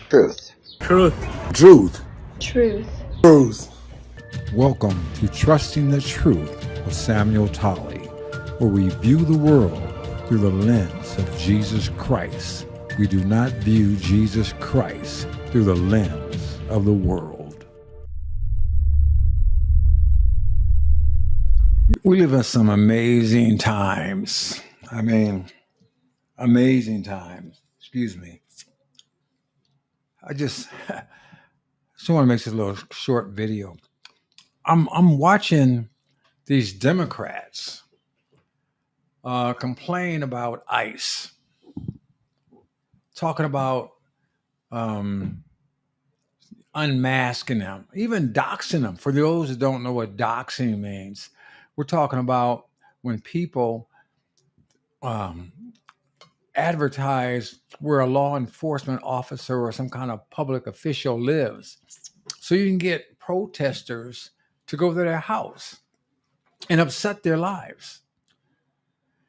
Truth. Truth. Truth. Truth. Truth. Welcome to Trusting the Truth with Samuel Tolley, where we view the world through the lens of Jesus Christ. We do not view Jesus Christ through the lens of the world. We live in some amazing times. Amazing times. Excuse me. I just want to make this a little short video. I'm watching these Democrats complain about ICE, talking about unmasking them, even doxing them. For those who don't know what doxing means, we're talking about when people advertise where a law enforcement officer or some kind of public official lives, so you can get protesters to go to their house and upset their lives.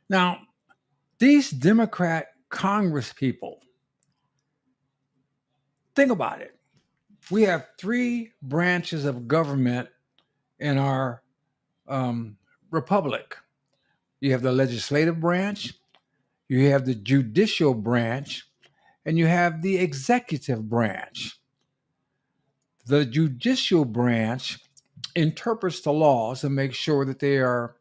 Now, these Democrat Congress people, think about it. We have three branches of government in our republic. You have the legislative branch, you have the judicial branch, and you have the executive branch. The judicial branch interprets the laws and makes sure that they are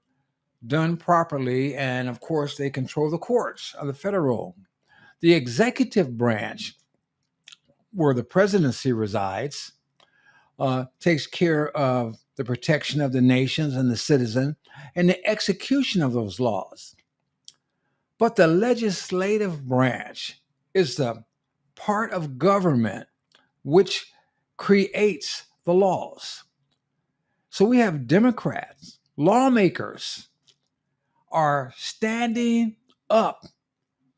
done properly, and of course, they control the courts of the federal. The executive branch, where the presidency resides, takes care of the protection of the nations and the citizen and the execution of those laws. But the legislative branch is the part of government which creates the laws. So we have Democrats, lawmakers are standing up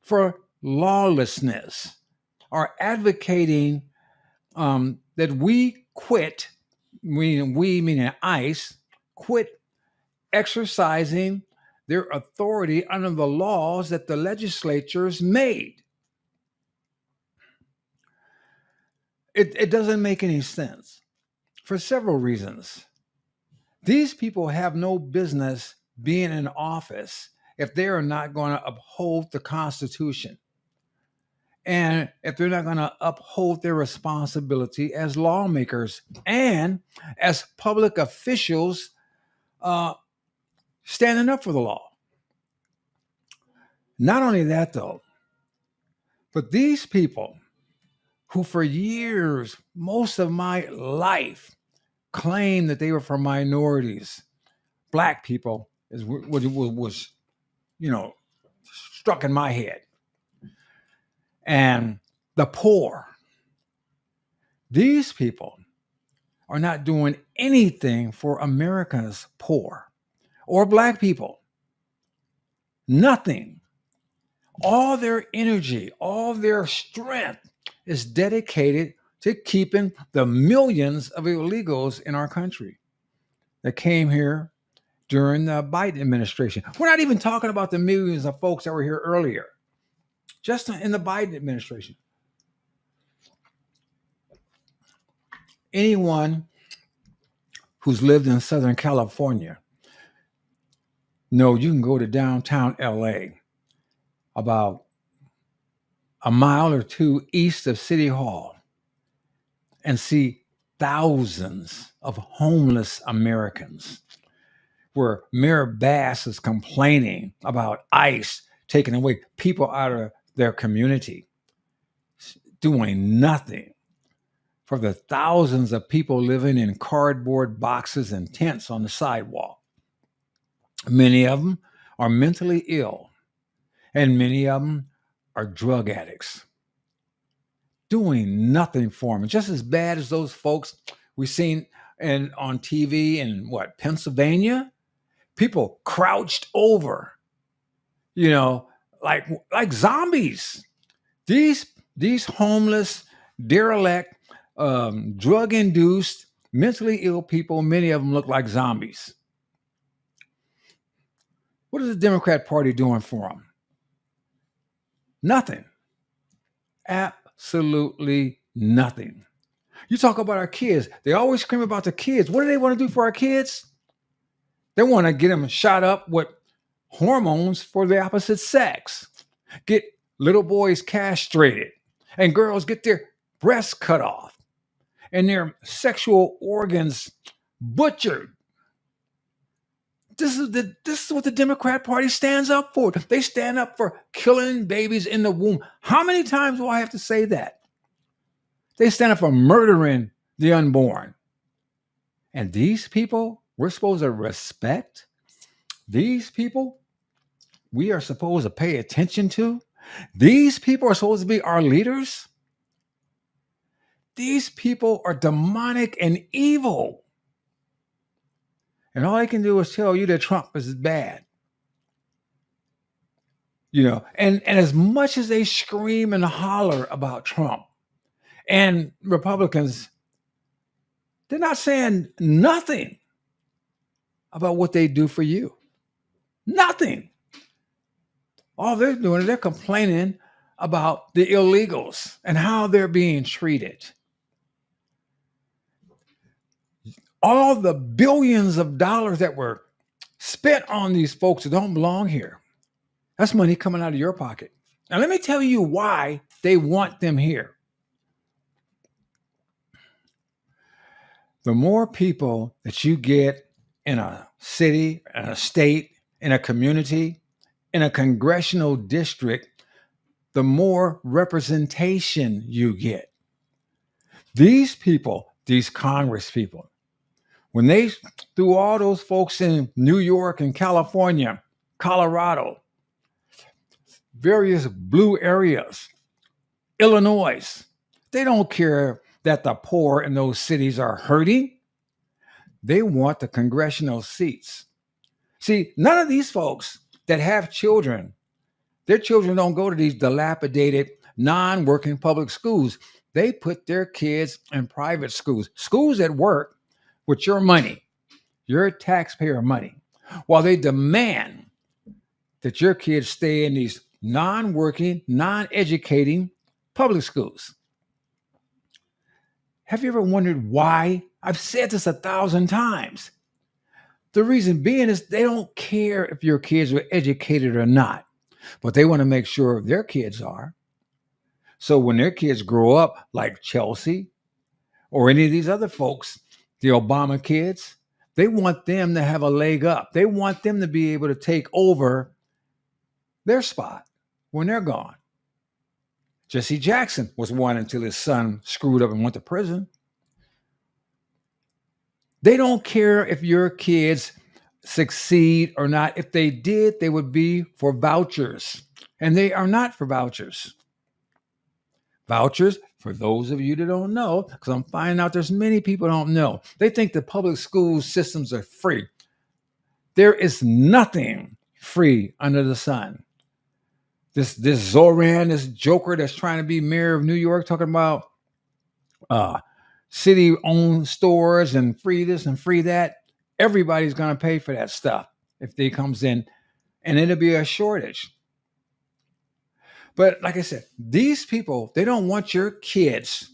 for lawlessness, are advocating that we quit, we meaning ICE, quit exercising their authority under the laws that the legislatures made. It doesn't make any sense for several reasons. These people have no business being in office if they are not going to uphold the Constitution, and if they're not going to uphold their responsibility as lawmakers and as public officials standing up for the law. Not only that, though, but these people who for years, most of my life, claimed that they were for minorities, black people, is what was struck in my head, and the poor. These people are not doing anything for America's poor or black people. Nothing. All their energy, all their strength is dedicated to keeping the millions of illegals in our country that came here during the Biden administration. We're not even talking about the millions of folks that were here earlier, just in the Biden administration. Anyone who's lived in Southern California know you can go to downtown LA, about a mile or two east of City Hall, and see thousands of homeless Americans, where Mayor Bass is complaining about ICE taking away people out of their community, doing nothing for the thousands of people living in cardboard boxes and tents on the sidewalk. Many of them are mentally ill, and many of them are drug addicts, doing nothing for them. Just as bad as those folks we've seen on TV in Pennsylvania, people crouched over, like zombies. These homeless, derelict, drug-induced, mentally ill people, many of them look like zombies. What is the Democrat Party doing for them? Nothing. Absolutely Nothing. You talk about our kids. They always scream about the kids. What do they want to do for our kids? They want to get them shot up with hormones for the opposite sex. Get little boys castrated and girls get their breasts cut off and their sexual organs butchered. This is what the Democrat Party stands up for. They stand up for killing babies in the womb. How many times do I have to say that? They stand up for murdering the unborn. And these people we're supposed to respect. These people we are supposed to pay attention to. These people are supposed to be our leaders. These people are demonic and evil. And all they can do is tell you that Trump is bad. And as much as they scream and holler about Trump and Republicans, they're not saying nothing about what they do for you. Nothing. All they're doing is they're complaining about the illegals and how they're being treated. All the billions of dollars that were spent on these folks that don't belong here, that's money coming out of your pocket. Now, let me tell you why they want them here. The more people that you get in a city, in a state, in a community, in a congressional district, the more representation you get. These people, these Congress people, when they threw all those folks in New York and California, Colorado, various blue areas, Illinois, they don't care that the poor in those cities are hurting. They want the congressional seats. See, none of these folks that have children, their children don't go to these dilapidated, non-working public schools. They put their kids in private schools that work with your money, your taxpayer money, while they demand that your kids stay in these non-working, non-educating public schools. Have you ever wondered why? I've said this 1,000 times. The reason being is they don't care if your kids are educated or not, but they want to make sure their kids are. So when their kids grow up like Chelsea or any of these other folks, the Obama kids, they want them to have a leg up. They want them to be able to take over their spot when they're gone. Jesse Jackson was one until his son screwed up and went to prison. They don't care if your kids succeed or not. If they did, they would be for vouchers. And they are not for vouchers. Vouchers, for those of you that don't know, because I'm finding out there's many people don't know, they think the public school systems are free. There is nothing free under the sun. This Zoran, this joker that's trying to be mayor of New York, talking about city-owned stores and free this and free that. Everybody's going to pay for that stuff if they comes in, and it'll be a shortage. But like I said, these people, they don't want your kids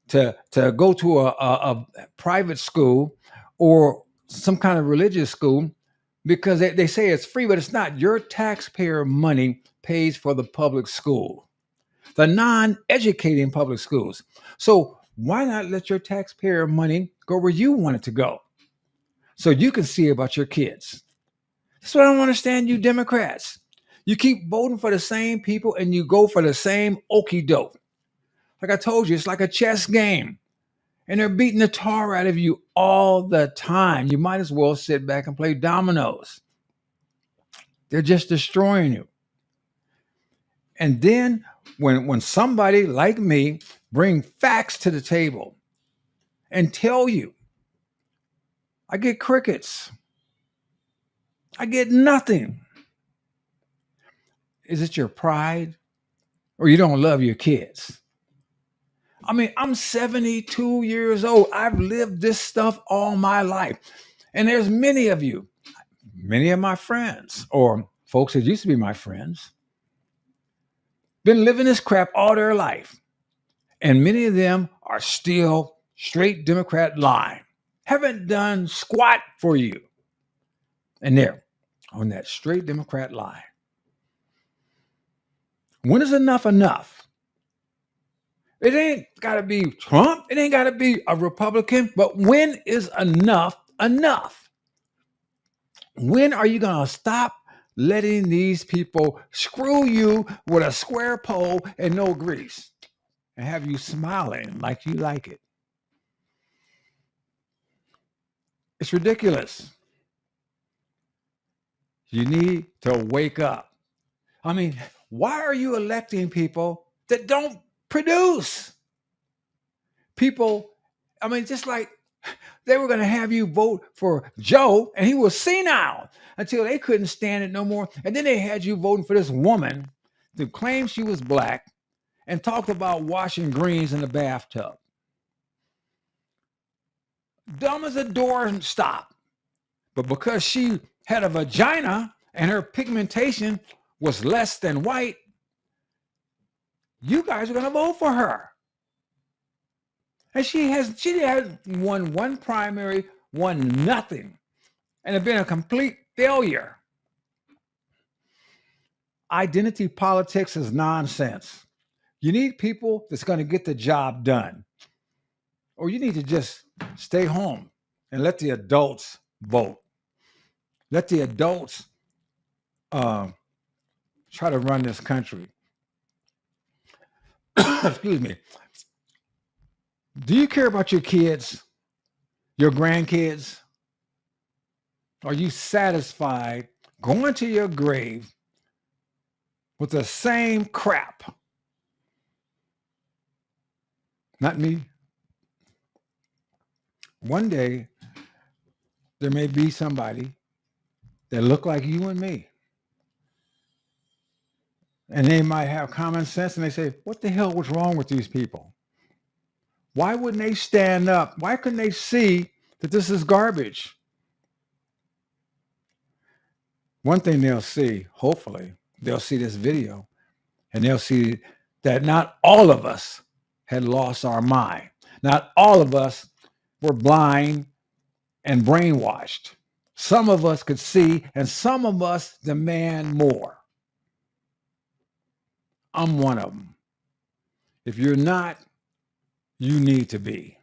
to go to a private school or some kind of religious school because they say it's free, but it's not. Your taxpayer money pays for the public school, the non-educating public schools. So why not let your taxpayer money go where you want it to go so you can see about your kids? That's what I don't understand, you Democrats. You keep voting for the same people and you go for the same okie doke. Like I told you, it's like a chess game. And they're beating the tar out of you all the time. You might as well sit back and play dominoes. They're just destroying you. And then when somebody like me bring facts to the table and tell you, I get crickets. I get nothing. Is it your pride or you don't love your kids? I mean, I'm 72 years old. I've lived this stuff all my life. And there's many of you, many of my friends or folks that used to be my friends, been living this crap all their life. And many of them are still straight Democrat line. Haven't done squat for you. And they're on that straight Democrat line. When is enough enough? It ain't got to be Trump. It ain't got to be a Republican. But when is enough enough? When are you going to stop letting these people screw you with a square pole and no grease and have you smiling like you like it? It's ridiculous. You need to wake up. I mean, why are you electing people that don't produce? People, I mean, just like they were going to have you vote for Joe and he was senile until they couldn't stand it no more. And then they had you voting for this woman who claimed she was black and talked about washing greens in the bathtub. Dumb as a doorstop. But because she had a vagina and her pigmentation was less than white, you guys are going to vote for her. And she has won one primary, won nothing, and have been a complete failure. Identity politics is nonsense. You need people that's going to get the job done. Or you need to just stay home and let the adults vote. Let the adults try to run this country. Excuse me. Do you care about your kids, your grandkids? Are you satisfied going to your grave with the same crap? Not me. One day, there may be somebody that look like you and me. And they might have common sense and they say, what the hell was wrong with these people? Why wouldn't they stand up? Why couldn't they see that this is garbage? One thing they'll see, hopefully, they'll see this video and they'll see that not all of us had lost our mind. Not all of us were blind and brainwashed. Some of us could see and some of us demand more. I'm one of them. If you're not, you need to be.